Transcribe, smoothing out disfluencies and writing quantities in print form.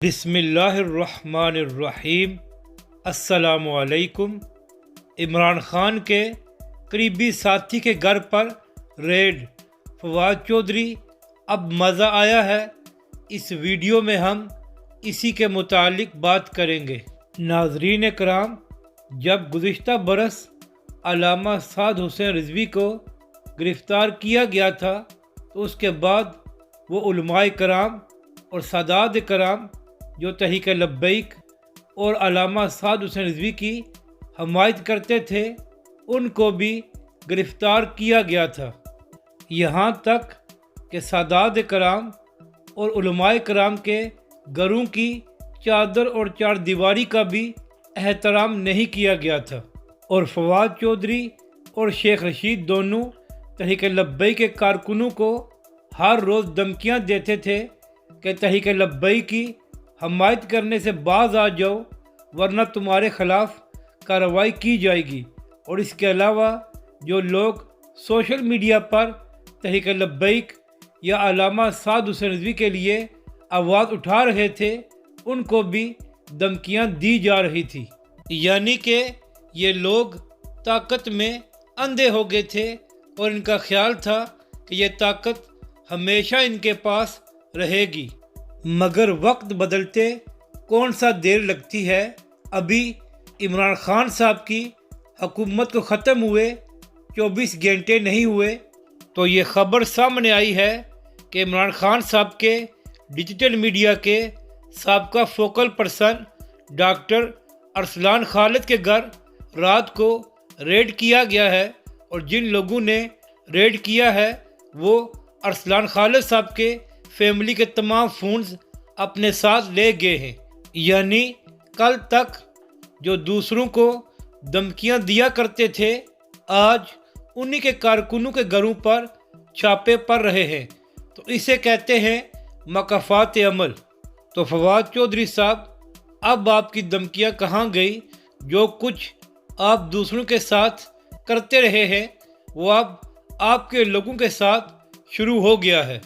بسم اللہ الرحمن الرحیم۔ السلام علیکم۔ عمران خان کے قریبی ساتھی کے گھر پر ریڈ، فواد چودھری، اب مزہ آیا ہے؟ اس ویڈیو میں ہم اسی کے متعلق بات کریں گے۔ ناظرین کرام، جب گزشتہ برس علامہ سعد حسین رضوی کو گرفتار کیا گیا تھا تو اس کے بعد وہ علماء کرام اور سادات کرام جو تحریک لبیک اور علامہ سعد حسین رضوی کی حمایت کرتے تھے ان کو بھی گرفتار کیا گیا تھا، یہاں تک کہ سادات کرام اور علماء کرام کے گھروں کی چادر اور چار دیواری کا بھی احترام نہیں کیا گیا تھا، اور فواد چودھری اور شیخ رشید دونوں تحریک لبیک کے کارکنوں کو ہر روز دھمکیاں دیتے تھے کہ تحریک لبیک کی حمایت کرنے سے باز آ جاؤ ورنہ تمہارے خلاف کارروائی کی جائے گی۔ اور اس کے علاوہ جو لوگ سوشل میڈیا پر تحریک لبیک یا علامہ سعد حسین رضوی کے لیے آواز اٹھا رہے تھے ان کو بھی دھمکیاں دی جا رہی تھی، یعنی کہ یہ لوگ طاقت میں اندھے ہو گئے تھے اور ان کا خیال تھا کہ یہ طاقت ہمیشہ ان کے پاس رہے گی، مگر وقت بدلتے کون سا دیر لگتی ہے۔ ابھی عمران خان صاحب کی حکومت کو ختم ہوئے 24 گھنٹے نہیں ہوئے تو یہ خبر سامنے آئی ہے کہ عمران خان صاحب کے ڈیجیٹل میڈیا کے سابقہ فوکل پرسن ڈاکٹر ارسلان خالد کے گھر رات کو ریڈ کیا گیا ہے، اور جن لوگوں نے ریڈ کیا ہے وہ ارسلان خالد صاحب کے فیملی کے تمام فونز اپنے ساتھ لے گئے ہیں، یعنی کل تک جو دوسروں کو دھمکیاں دیا کرتے تھے آج انہی کے کارکنوں کے گھروں پر چھاپے پڑ رہے ہیں، تو اسے کہتے ہیں مکافات عمل۔ تو فواد چودھری صاحب، اب آپ کی دھمکیاں کہاں گئی؟ جو کچھ آپ دوسروں کے ساتھ کرتے رہے ہیں وہ اب آپ کے لوگوں کے ساتھ شروع ہو گیا ہے۔